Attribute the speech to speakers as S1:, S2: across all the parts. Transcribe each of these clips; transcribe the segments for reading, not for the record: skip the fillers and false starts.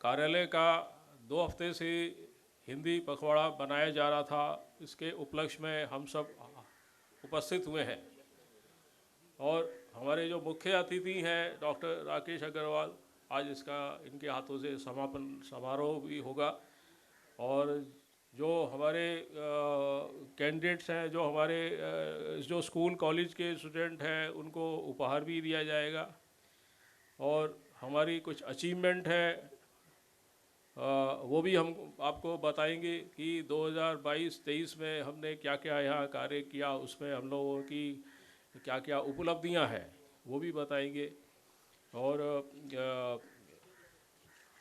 S1: कार्यालय का 2 हफ्ते से हिंदी पखवाड़ा बनाया जा रहा था। इसके उपलक्ष्य में हम सब उपस्थित हुए हैं और हमारे जो मुख्य अतिथि हैं डॉक्टर राकेश अग्रवाल, आज इसका इनके हाथों से समापन समारोह भी होगा। और जो हमारे कैंडिडेट्स हैं, जो हमारे जो स्कूल कॉलेज के स्टूडेंट हैं, उनको उपहार भी दिया जाएगा। और हमारी कुछ अचीवमेंट है वो भी हम आपको बताएंगे कि 2022-23 में हमने क्या क्या यहाँ कार्य किया, उसमें हम लोगों की क्या क्या उपलब्धियाँ हैं वो भी बताएंगे। और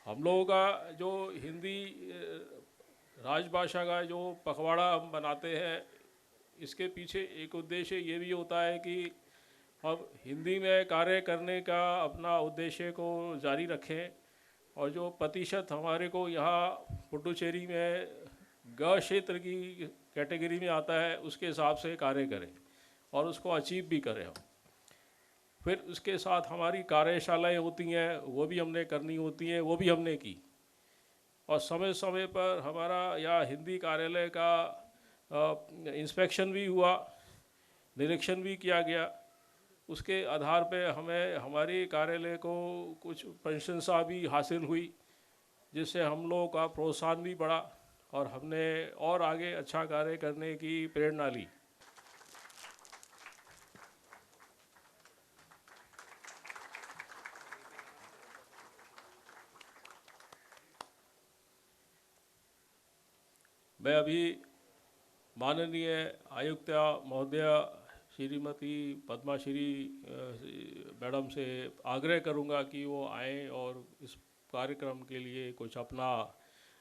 S1: हम लोगों का जो हिंदी राजभाषा का जो पखवाड़ा हम बनाते हैं, इसके पीछे एक उद्देश्य ये भी होता है कि हम हिंदी में कार्य करने का अपना उद्देश्य को जारी रखें और जो प्रतिशत हमारे को यहाँ पुडुचेरी में ग क्षेत्र की कैटेगरी में आता है उसके हिसाब से कार्य करें और उसको अचीव भी करें हम। फिर उसके साथ हमारी कार्यशालाएं होती हैं, वो भी हमने करनी होती हैं, वो भी हमने की। और समय समय पर हमारा यहाँ हिंदी कार्यालय का इंस्पेक्शन भी हुआ, निरीक्षण भी किया गया। उसके आधार पे हमें हमारे कार्यालय को कुछ प्रशंसा भी हासिल हुई, जिससे हम लोगों का प्रोत्साहन भी बढ़ा और हमने और आगे अच्छा कार्य करने की प्रेरणा ली। मैं अभी माननीय आयुक्त महोदय श्रीमती पद्माश्री मैडम से आग्रह करूंगा कि वो आएँ और इस कार्यक्रम के लिए कुछ अपना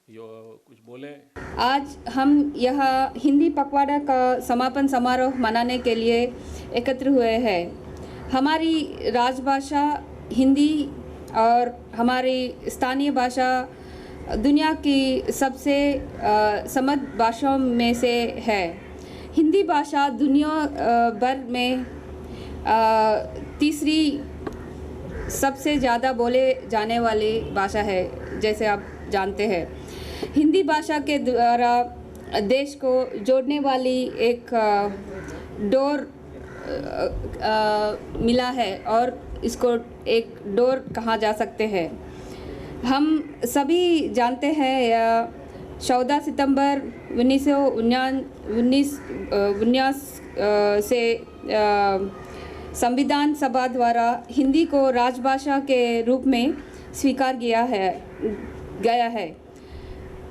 S1: कुछ बोलें।
S2: आज हम यह हिंदी पखवाड़ा का समापन समारोह मनाने के लिए एकत्र हुए हैं। हमारी राजभाषा हिंदी और हमारी स्थानीय भाषा दुनिया की सबसे समृद्ध भाषाओं में से है। हिंदी भाषा दुनिया भर में तीसरी सबसे ज़्यादा बोले जाने वाली भाषा है, जैसे आप जानते हैं। हिंदी भाषा के द्वारा देश को जोड़ने वाली एक डोर मिला है और इसको एक डोर कहा जा सकते हैं। हम सभी जानते हैं 14 सितंबर 1949 से संविधान सभा द्वारा हिंदी को राजभाषा के रूप में स्वीकार किया गया है।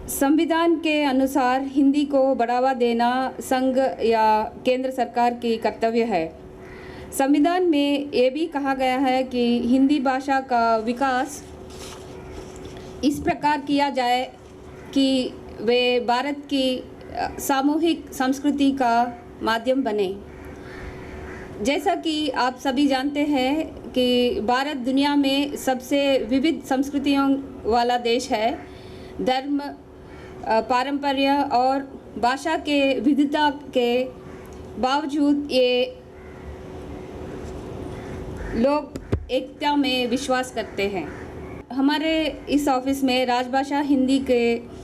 S2: संविधान के अनुसार हिंदी को बढ़ावा देना संघ या केंद्र सरकार की कर्तव्य है। संविधान में ये भी कहा गया है कि हिंदी भाषा का विकास इस प्रकार किया जाए कि वे भारत की सामूहिक संस्कृति का माध्यम बने। जैसा कि आप सभी जानते हैं कि भारत दुनिया में सबसे विविध संस्कृतियों वाला देश है। धर्म, पारंपर्य और भाषा के विविधता के बावजूद ये लोग एकता में विश्वास करते हैं। हमारे इस ऑफिस में राजभाषा हिंदी के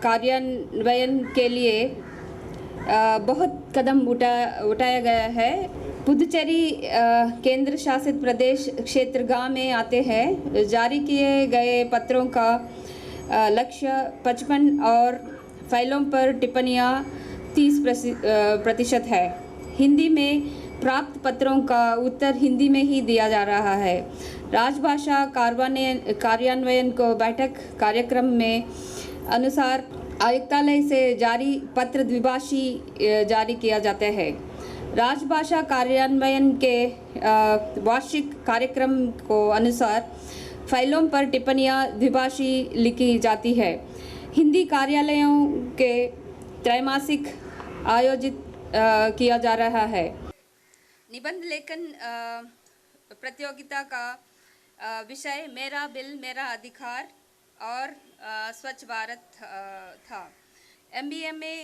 S2: कार्यान्वयन के लिए बहुत कदम उठाया गया है। पुडुचेरी केंद्र शासित प्रदेश क्षेत्र गाँव में आते हैं। जारी किए गए पत्रों का लक्ष्य 55 और फाइलों पर टिप्पणियाँ 30% है। हिंदी में प्राप्त पत्रों का उत्तर हिंदी में ही दिया जा रहा है। राजभाषा कार्यान्वयन को बैठक कार्यक्रम में अनुसार आयुक्तालय से जारी पत्र द्विभाषी जारी किया जाता है। राजभाषा कार्यान्वयन के वार्षिक कार्यक्रम को अनुसार फाइलों पर टिप्पणियाँ द्विभाषी लिखी जाती है। हिंदी कार्यालयों के त्रैमासिक आयोजित किया जा रहा है। निबंध लेखन प्रतियोगिता का विषय मेरा बिल मेरा अधिकार और स्वच्छ भारत था। MBMA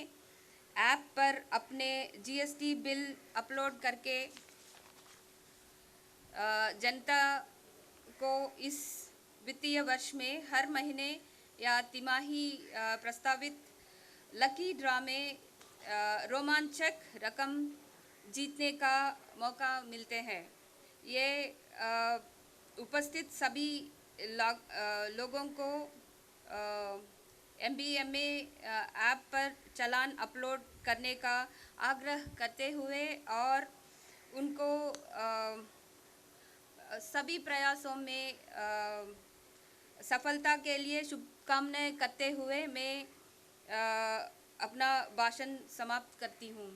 S2: ऐप पर अपने GST बिल अपलोड करके जनता को इस वित्तीय वर्ष में हर महीने या तिमाही प्रस्तावित लकी ड्रा में रोमांचक रकम जीतने का मौका मिलते हैं। ये उपस्थित सभी लोगों को MBMA ऐप पर चालान अपलोड करने का आग्रह करते हुए और उनको सभी प्रयासों में सफलता के लिए शुभकामनाएं करते हुए मैं अपना भाषण समाप्त करती हूँ।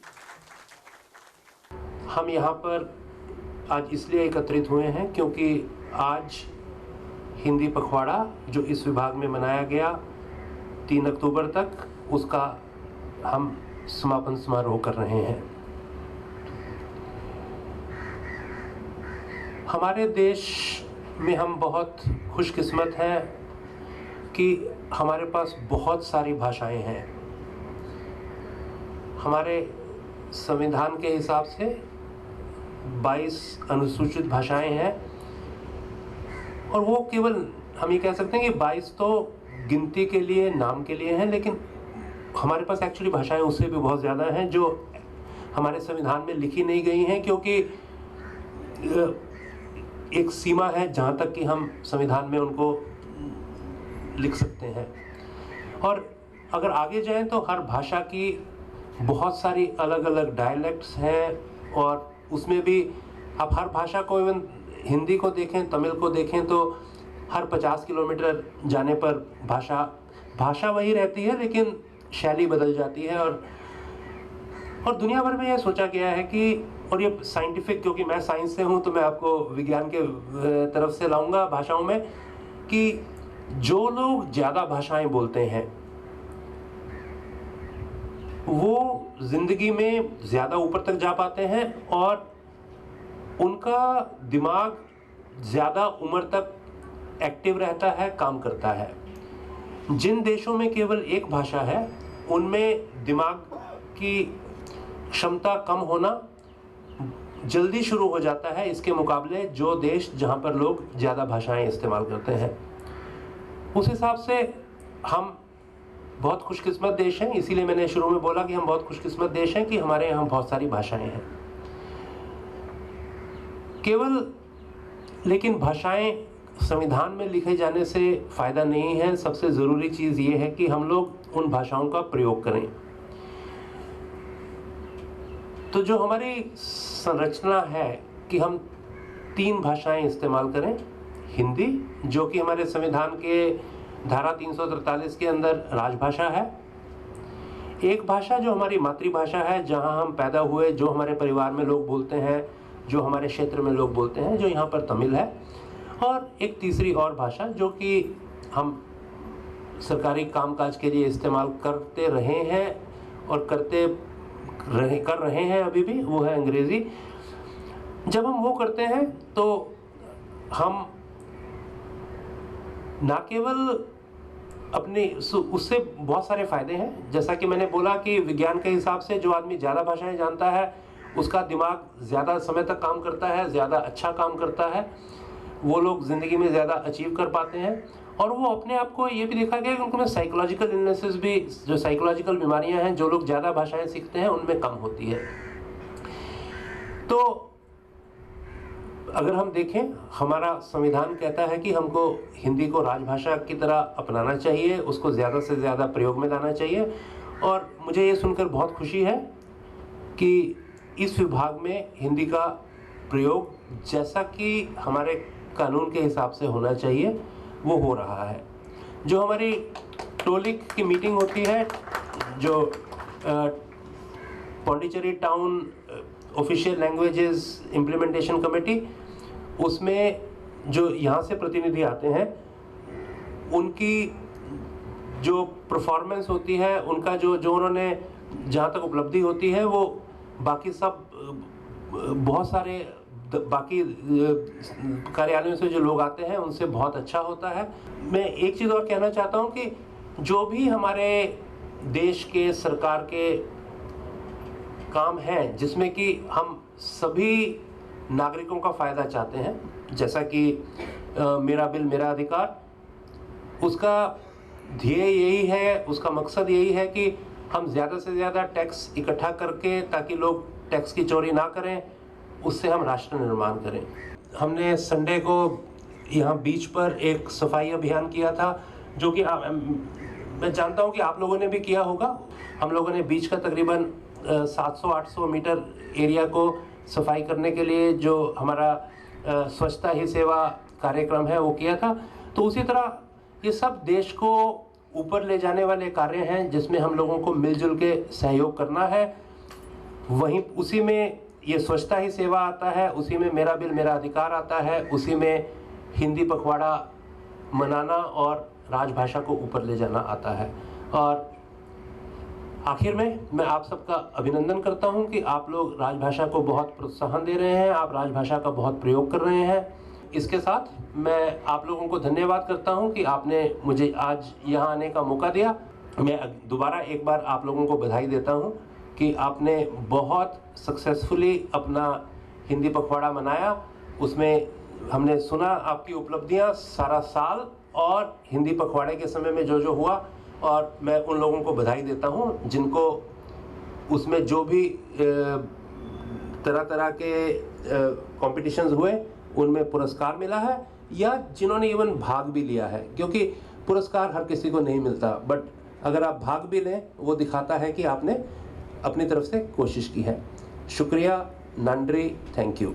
S3: हम यहाँ पर आज इसलिए एकत्रित हुए हैं क्योंकि आज हिंदी पखवाड़ा जो इस विभाग में मनाया गया 3 अक्टूबर तक, उसका हम समापन समारोह कर रहे हैं। हमारे देश में हम बहुत खुशकिस्मत हैं कि हमारे पास बहुत सारी भाषाएं हैं। हमारे संविधान के हिसाब से 22 अनुसूचित भाषाएं हैं और वो केवल हम ये कह सकते हैं कि 22 तो गिनती के लिए, नाम के लिए हैं, लेकिन हमारे पास एक्चुअली भाषाएं उससे भी बहुत ज़्यादा हैं जो हमारे संविधान में लिखी नहीं गई हैं, क्योंकि एक सीमा है जहाँ तक कि हम संविधान में उनको लिख सकते हैं। और अगर आगे जाएं तो हर भाषा की बहुत सारी अलग अलग डायलेक्ट्स हैं और उसमें भी आप हर भाषा को, इवन हिंदी को देखें, तमिल को देखें, तो हर 50 किलोमीटर जाने पर भाषा वही रहती है लेकिन शैली बदल जाती है। और दुनिया भर में यह सोचा गया है कि, और ये साइंटिफिक, क्योंकि मैं साइंस से हूँ तो मैं आपको विज्ञान के तरफ से लाऊंगा भाषाओं में, कि जो लोग ज़्यादा भाषाएं बोलते हैं वो जिंदगी में ज़्यादा ऊपर तक जा पाते हैं और उनका दिमाग ज़्यादा उम्र तक एक्टिव रहता है, काम करता है। जिन देशों में केवल एक भाषा है उनमें दिमाग की क्षमता कम होना जल्दी शुरू हो जाता है, इसके मुकाबले जो देश जहाँ पर लोग ज़्यादा भाषाएं इस्तेमाल करते हैं। उस हिसाब से हम बहुत खुशकिस्मत देश हैं। इसीलिए मैंने शुरू में बोला कि हम बहुत खुशकिस्मत देश हैं कि हमारे यहाँ बहुत सारी भाषाएं हैं। केवल लेकिन भाषाएं संविधान में लिखे जाने से फ़ायदा नहीं है। सबसे ज़रूरी चीज़ ये है कि हम लोग उन भाषाओं का प्रयोग करें। तो जो हमारी संरचना है कि हम 3 भाषाएं इस्तेमाल करें। हिंदी, जो कि हमारे संविधान के धारा 343 के अंदर राजभाषा है। एक भाषा जो हमारी मातृभाषा है, जहां हम पैदा हुए, जो हमारे परिवार में लोग बोलते हैं, जो हमारे क्षेत्र में लोग बोलते हैं, जो यहाँ पर तमिल है। और एक तीसरी और भाषा जो कि हम सरकारी कामकाज के लिए इस्तेमाल करते रहे हैं और कर रहे हैं अभी भी, वो है अंग्रेज़ी। जब हम वो करते हैं तो हम ना केवल अपने उससे बहुत सारे फ़ायदे हैं। जैसा कि मैंने बोला कि विज्ञान के हिसाब से जो आदमी ज़्यादा भाषाएं जानता है उसका दिमाग ज़्यादा समय तक काम करता है, ज़्यादा अच्छा काम करता है, वो लोग ज़िंदगी में ज़्यादा अचीव कर पाते हैं। और वो अपने आप को ये भी देखा गया कि उनमें साइकोलॉजिकल इलनेसेस भी, जो साइकोलॉजिकल बीमारियां हैं, जो लोग ज़्यादा भाषाएं सीखते हैं उनमें कम होती है। तो अगर हम देखें, हमारा संविधान कहता है कि हमको हिंदी को राजभाषा की तरह अपनाना चाहिए, उसको ज़्यादा से ज़्यादा प्रयोग में लाना चाहिए। और मुझे ये सुनकर बहुत खुशी है कि इस विभाग में हिंदी का प्रयोग जैसा कि हमारे कानून के हिसाब से होना चाहिए वो हो रहा है। जो हमारी टोलिक की मीटिंग होती है, जो Pondicherry town official languages implementation committee, उसमें जो यहाँ से प्रतिनिधि आते हैं, उनकी जो परफॉर्मेंस होती है, उनका जो उन्होंने जहाँ तक उपलब्धि होती है, वो बाकी सब बहुत सारे बाकी कार्यालयों से जो लोग आते हैं उनसे बहुत अच्छा होता है। मैं एक चीज़ और कहना चाहता हूँ कि जो भी हमारे देश के सरकार के काम हैं जिसमें कि हम सभी नागरिकों का फ़ायदा चाहते हैं, जैसा कि मेरा बिल मेरा अधिकार, उसका ध्येय यही है, उसका मकसद यही है कि हम ज़्यादा से ज़्यादा टैक्स इकट्ठा करके, ताकि लोग टैक्स की चोरी ना करें, उससे हम राष्ट्र निर्माण करें। हमने संडे को यहाँ बीच पर एक सफाई अभियान किया था, जो कि मैं जानता हूँ कि आप लोगों ने भी किया होगा। हम लोगों ने बीच का तकरीबन 700-800 मीटर एरिया को सफाई करने के लिए जो हमारा स्वच्छता ही सेवा कार्यक्रम है वो किया था। तो उसी तरह ये सब देश को ऊपर ले जाने वाले कार्य हैं, जिसमें हम लोगों को मिलजुल के सहयोग करना है। वहीं उसी में ये स्वच्छता ही सेवा आता है, उसी में मेरा बिल मेरा अधिकार आता है, उसी में हिंदी पखवाड़ा मनाना और राजभाषा को ऊपर ले जाना आता है। और आखिर में मैं आप सबका अभिनंदन करता हूं कि आप लोग राजभाषा को बहुत प्रोत्साहन दे रहे हैं, आप राजभाषा का बहुत प्रयोग कर रहे हैं। इसके साथ मैं आप लोगों को धन्यवाद करता हूं कि आपने मुझे आज यहाँ आने का मौका दिया। मैं दोबारा एक बार आप लोगों को बधाई देता हूं कि आपने बहुत सक्सेसफुली अपना हिंदी पखवाड़ा मनाया। उसमें हमने सुना आपकी उपलब्धियां सारा साल और हिंदी पखवाड़े के समय में जो जो हुआ, और मैं उन लोगों को बधाई देता हूं जिनको उसमें जो भी तरह तरह के कॉम्पिटिशन्स हुए उनमें पुरस्कार मिला है, या जिन्होंने इवन भाग भी लिया है, क्योंकि पुरस्कार हर किसी को नहीं मिलता, बट अगर आप भाग भी लें वो दिखाता है कि आपने अपनी तरफ से कोशिश की है। शुक्रिया, नंद्री, थैंक यू।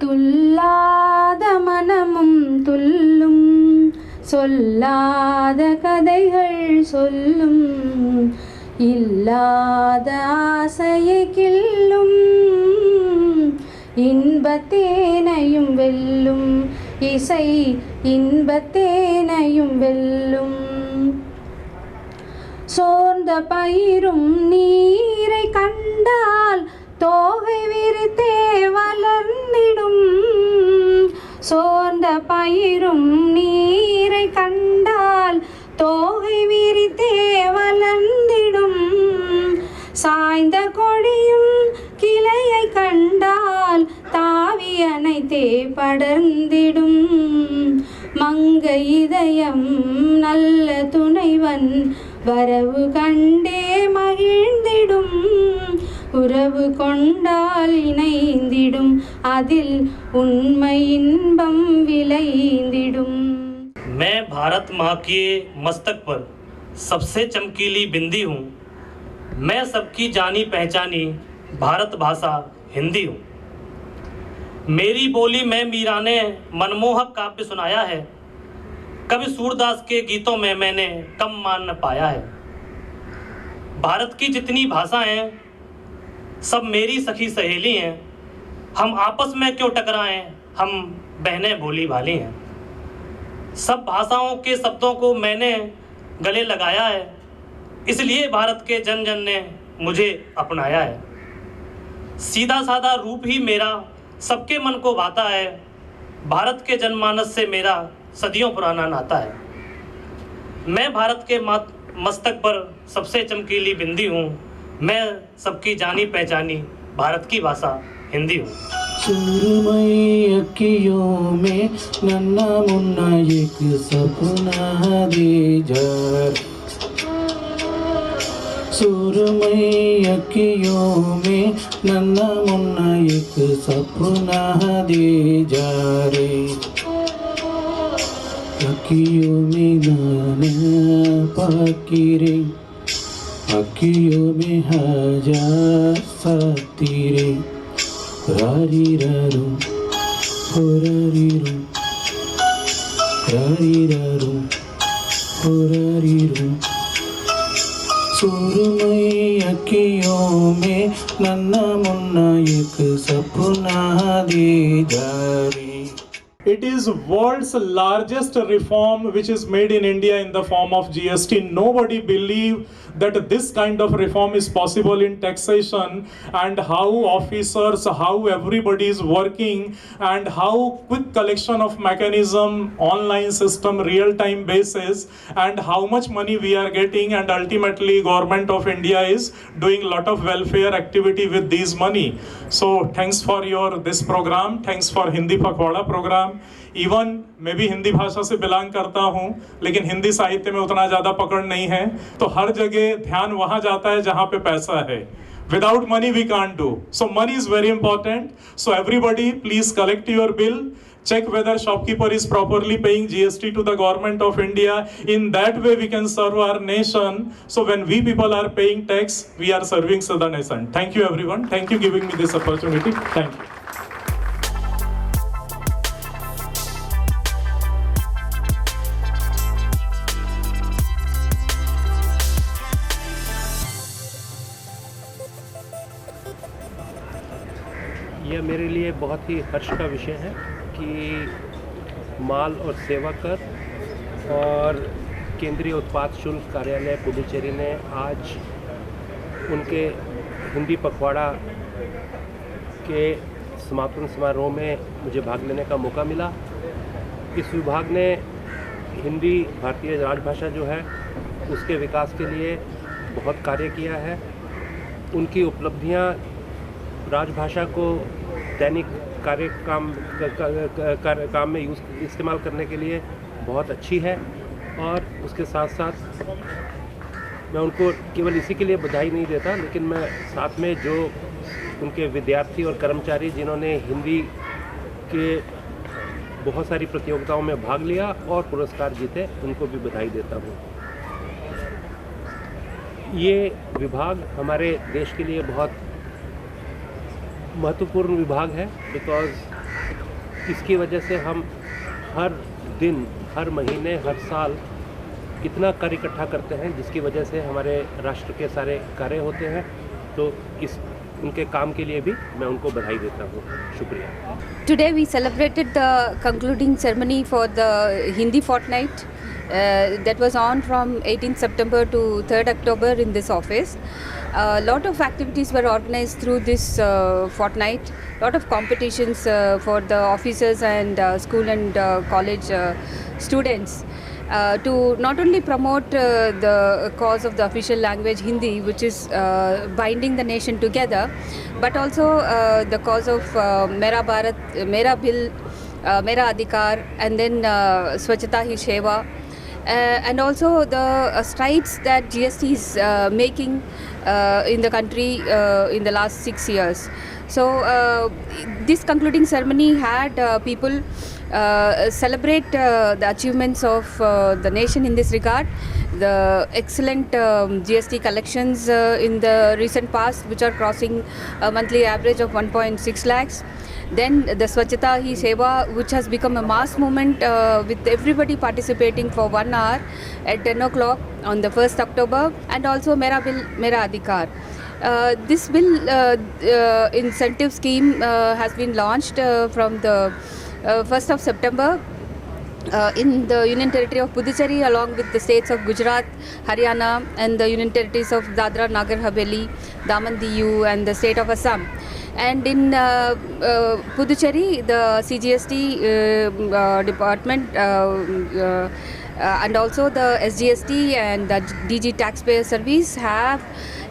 S2: துல்லாத மனமும் துள்ளும், சொல்லாத கதைகள் சொல்லும், இல்லாத ஆசையை கிள்ளும், இன்பத்தேனையும் வெல்லும் இசை, இன்பத்தேனையும் வெல்லும். சோர்ந்த பயிரும் நீரை கண்டால் தோகை விரித்தே வளர்ந்திடும். சோர்ந்த பயிரும் நீரை கண்டால் தோகை விரித்தே வளர்ந்திடும். சாய்ந்த கொடியும் கிளையை கண்டால் தாவி அணைத்தே படர்ந்திடும். மங்கை இதயம் நல்ல துணைவன் வரவு கண்டே மகிழ்ந்திடும்.
S4: உறவு கொண்டால் இணைந்திடும் அதில் உண்மை இன்பம் விளைந்திடும்.
S5: मैं भारत माँ के मस्तक पर सबसे चमकीली बिंदी हूँ. मैं सबकी जानी पहचानी भारत भाषा हिंदी हूँ. मेरी बोली में मीरा ने मनमोहक काव्य सुनाया है. कवि सूरदास के गीतों में मैंने कम मान न पाया है. भारत की जितनी भाषाएं सब मेरी सखी सहेली हैं. हम आपस में क्यों टकराएं, हम बहनें भोली भाली हैं. सब भाषाओं के शब्दों को मैंने गले लगाया है, इसलिए भारत के जन जन ने मुझे अपनाया है. सीधा साधा रूप ही मेरा सबके मन को भाता है. भारत के जनमानस से मेरा सदियों पुराना नाता है. मैं भारत के मस्तक पर सबसे चमकीली बिंदी हूँ. मैं सबकी जानी पहचानी भारत की भाषा हिंदी हूँ.
S6: सुरमई अखियों में नन्ना मुन्ना एक सपना दे जार. सुरमई अखियों में नन्ना मुन्ना एक सपना दे जा रे. अखियों में नाना पाकी रे, अखियों में हजार साथी रे. रारी रारू हो रारी रू, रारी रारू हो रारी रू. सुरमई अखियों में नन्ना मुन्ना एक सपना दे जा रे.
S7: It is world's largest reform which is made in India in the form of GST. Nobody believed that this kind of reform is possible in taxation, and how officers, how everybody is working, and how quick collection of mechanism, online system, real-time basis, and how much money we are getting, and ultimately government of India is doing lot of welfare activity with these money. So thanks for your this program, thanks for Hindi Pakhwada program. Even मैं भी हिंदी भाषा से belong करता हूँ, लेकिन हिंदी साहित्य में उतना ज़्यादा पकड़ नहीं है, तो हर जगह ध्यान वहाँ जाता है जहाँ पे पैसा है. Without money we can't do. So money is very important. So everybody please collect your bill. Check whether shopkeeper is properly paying GST to the government of India. In that way we can serve our nation. So when we people are paying tax, we are serving the nation. Thank you everyone. Thank you giving me this opportunity. Thank you.
S3: यह मेरे लिए बहुत ही हर्ष का विषय है कि माल और सेवा कर और केंद्रीय उत्पाद शुल्क कार्यालय पुडुचेरी ने आज उनके हिंदी पखवाड़ा के समापन समारोह में मुझे भाग लेने का मौका मिला. इस विभाग ने हिंदी भारतीय राजभाषा जो है उसके विकास के लिए बहुत कार्य किया है. उनकी उपलब्धियां राजभाषा को दैनिक काम में इस्तेमाल करने के लिए बहुत अच्छी है. और उसके साथ साथ मैं उनको केवल इसी के लिए बधाई नहीं देता, लेकिन मैं साथ में जो उनके विद्यार्थी और कर्मचारी जिन्होंने हिंदी के बहुत सारी प्रतियोगिताओं में भाग लिया और पुरस्कार जीते, उनको भी बधाई देता हूँ. ये विभाग हमारे देश के लिए बहुत महत्वपूर्ण विभाग है, बिकॉज़ इसकी वजह से हम हर दिन, हर महीने, हर साल इतना कर इकट्ठा करते हैं जिसकी वजह से हमारे राष्ट्र के सारे कार्य होते हैं. तो इस उनके काम के लिए भी मैं उनको बधाई देता हूँ. शुक्रिया.
S2: Today we celebrated the concluding ceremony for the Hindi fortnight that was on from 18th September to 3rd October in this office. A lot of activities were organized through this fortnight. Lot of competitions for the officers and school and college students to not only promote the cause of the official language Hindi, which is binding the nation together, but also the cause of Mera Bharat, Mera Bill, Mera Adhikar, and then Swachhata Hi Seva, and also the strides that GST is making in the country in the last 6 years. So this concluding ceremony had people celebrate the achievements of the nation in this regard, the excellent GST collections in the recent past, which are crossing a monthly average of 1.6 lakhs. Then the Swachhata Hi Seva, which has become a mass movement with everybody participating for 1 hour at 10 o'clock on the 1st October, and also Mera Bill, Mera Adhikar. This bill incentive scheme has been launched from the 1st of September in the Union Territory of Puducherry, along with the states of Gujarat, Haryana, and the Union Territories of Dadra, Nagar Haveli, Daman Diu, and the state of Assam. And in Puducherry, the CGST department and also the SGST and the DG Taxpayer Service have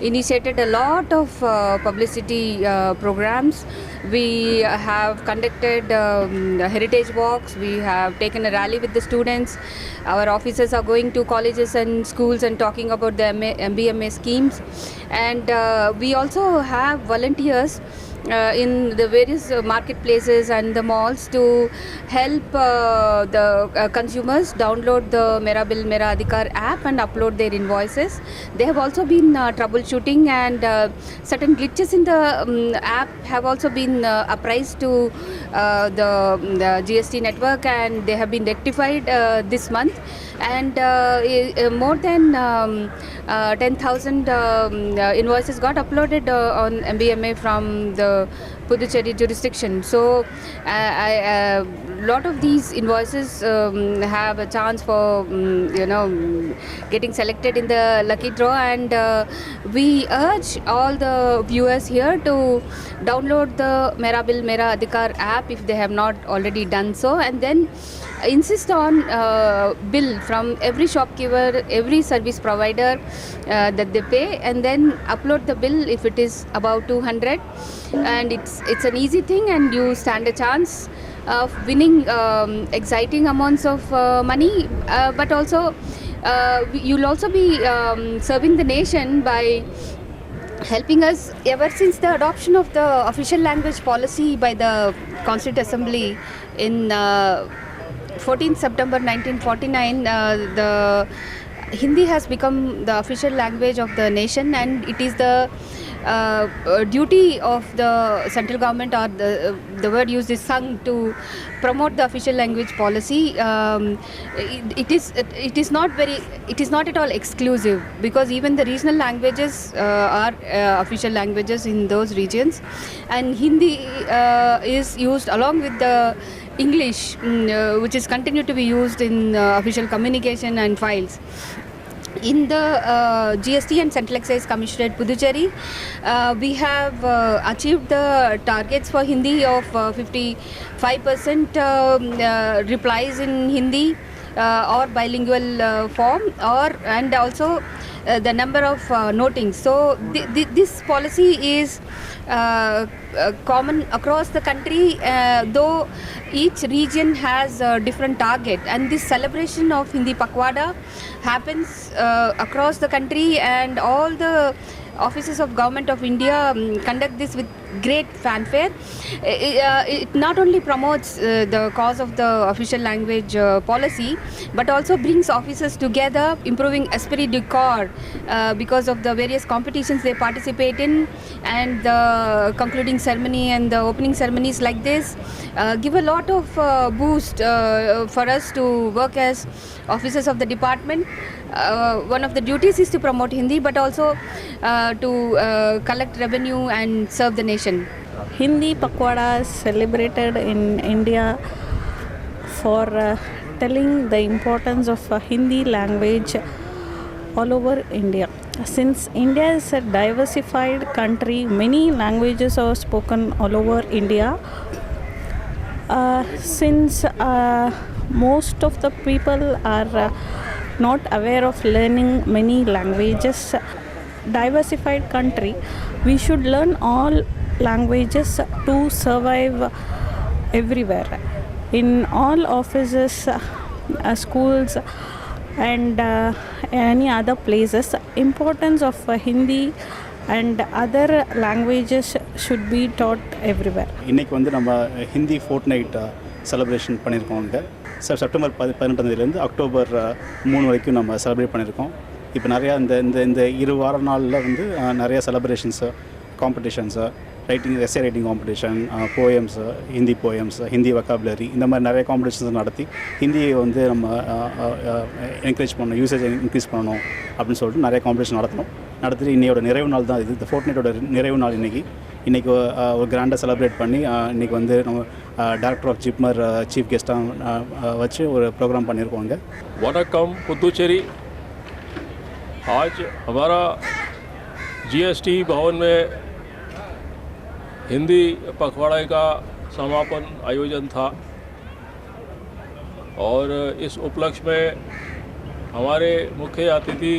S2: initiated a lot of publicity programs. We have conducted heritage walks, we have taken a rally with the students. Our officers are going to colleges and schools and talking about the MBMA schemes. And we also have volunteers in the various marketplaces and the malls to help the consumers download the Mera Bill Mera Adhikar app and upload their invoices. They have also been troubleshooting, and certain glitches in the app have also been apprised to the GST network, and they have been rectified this month. And more than 10,000 invoices got uploaded on MBMA from the Puducherry jurisdiction. So a lot of these invoices have a chance for getting selected in the lucky draw, and we urge all the viewers here to download the Mera Bill Mera Adhikar app if they have not already done so, and then insist on bill from every shopkeeper, every service provider that they pay, and then upload the bill if it is above 200. And it's an easy thing, and you stand a chance of winning exciting amounts of money, but also you'll also be serving the nation by helping us. Ever since the adoption of the official language policy by the Constituent Assembly in 14th September 1949, the Hindi has become the official language of the nation, and it is the duty of the central government, or the word used is sung, to promote the official language policy. It is not at all exclusive, because even the regional languages are official languages in those regions, and Hindi is used along with the English, which is continued to be used in official communication and files. In the GST and Central Excise Commissionerate Puducherry, we have achieved the targets for Hindi of 55% replies in Hindi or bilingual form, and also the number of notings. So this policy is common across the country, though each region has a different target, and this celebration of Hindi Pakwada happens across the country, and all the offices of Government of India conduct this with great fanfare. It not only promotes the cause of the official language policy, but also brings officers together, improving esprit de corps because of the various competitions they participate in, and the concluding ceremony and the opening ceremonies like this give a lot of boost for us to work as officers of the department. One of the duties is to promote Hindi, but also to collect revenue and serve the nation.
S8: Hindi Pakwada is celebrated in India for telling the importance of Hindi language all over India. Since India is a diversified country, many languages are spoken all over India. Since most of the people are not aware of learning many languages, diversified country, we should learn all languages to survive everywhere. In all offices, schools, and any other places. Importance of Hindi and other languages should be taught everywhere.
S9: இன்றைக்கி வந்து நம்ம Hindi fortnight celebration பண்ணியிருக்கோங்க. September 18 October 3 வரைக்கும் நம்ம celebrate பண்ணியிருக்கோம். இப்போ நிறையா இந்த 2 வார நாளில் வந்து நிறைய celebrations, competitions, S A writing competition, poems, Hindi poems, Hindi vocabulary, இந்த மாதிரி நிறைய காம்படிஷன்ஸ் நடத்தி ஹிந்தியை வந்து நம்ம என்கரேஜ் பண்ணணும், யூசேஜ் இன்க்ரீஸ் பண்ணணும் அப்படின்னு சொல்லிட்டு நிறைய காம்படிஷன் நடத்திட்டு இன்றையோட நிறைவு நாள் தான் இது. இந்த ஃபோர்ட் நைட்டோட நிறைவு நாள் இன்றைக்கி ஒரு கிராண்டாக செலிப்ரேட் பண்ணி இன்றைக்கி வந்து நம்ம டைரக்டர் ஆஃப் ஜிப்மர் சீஃப் கெஸ்ட்டாக வச்சு ஒரு ப்ரோக்ராம் பண்ணியிருக்கோங்க.
S1: वनकम पुदुचेरी, आज हमारा जीएसटी भवन में हिंदी पखवाड़े का समापन आयोजन था और इस उपलक्ष्य में हमारे मुख्य अतिथि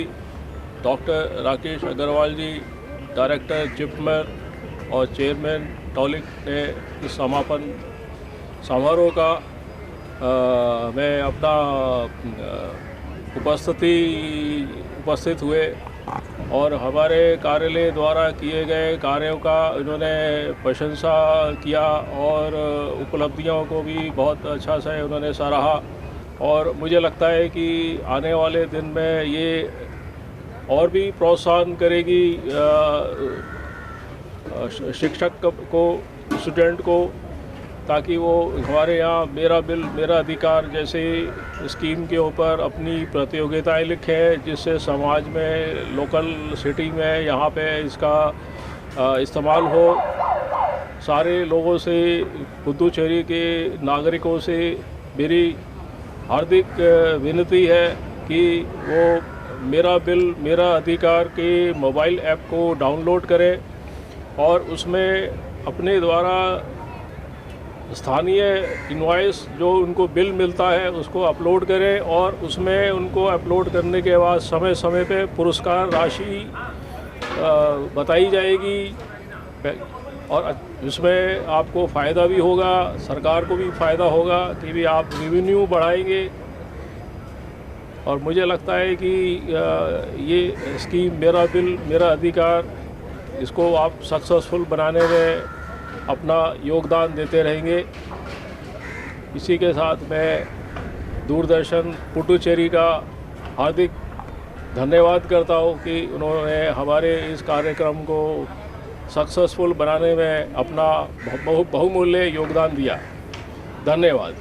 S1: डॉक्टर राकेश अग्रवाल जी, डायरेक्टर जिपमर और चेयरमैन टॉलिक ने इस समापन समारोह का मैं अपना उपस्थित हुए और हमारे कार्यालय द्वारा किए गए कार्यों का इन्होंने प्रशंसा किया और उपलब्धियों को भी बहुत अच्छा से उन्होंने सराहा। और मुझे लगता है कि आने वाले दिन में ये और भी प्रोत्साहन करेगी शिक्षक को, स्टूडेंट को, ताकि वो हमारे यहाँ मेरा बिल मेरा अधिकार जैसे स्कीम के ऊपर अपनी प्रतियोगिताएं लिखें, जिससे समाज में, लोकल सिटी में यहाँ पे इसका इस्तेमाल हो। सारे लोगों से, पुदुचेरी के नागरिकों से मेरी हार्दिक विनती है कि वो मेरा बिल मेरा अधिकार के मोबाइल ऐप को डाउनलोड करें और उसमें अपने द्वारा स्थानीय इनवॉइस जो उनको बिल मिलता है उसको अपलोड करें और उसमें उनको अपलोड करने के बाद समय समय पे पुरस्कार राशि बताई जाएगी और इसमें आपको फ़ायदा भी होगा, सरकार को भी फ़ायदा होगा कि भी आप रेवेन्यू बढ़ाएंगे। और मुझे लगता है कि ये स्कीम मेरा बिल मेरा अधिकार, इसको आप सक्सेसफुल बनाने में अपना योगदान देते रहेंगे। इसी के साथ मैं दूरदर्शन पुडुचेरी का हार्दिक धन्यवाद करता हूँ कि उन्होंने हमारे इस कार्यक्रम को सक्सेसफुल बनाने में अपना बहुमूल्य योगदान दिया। धन्यवाद।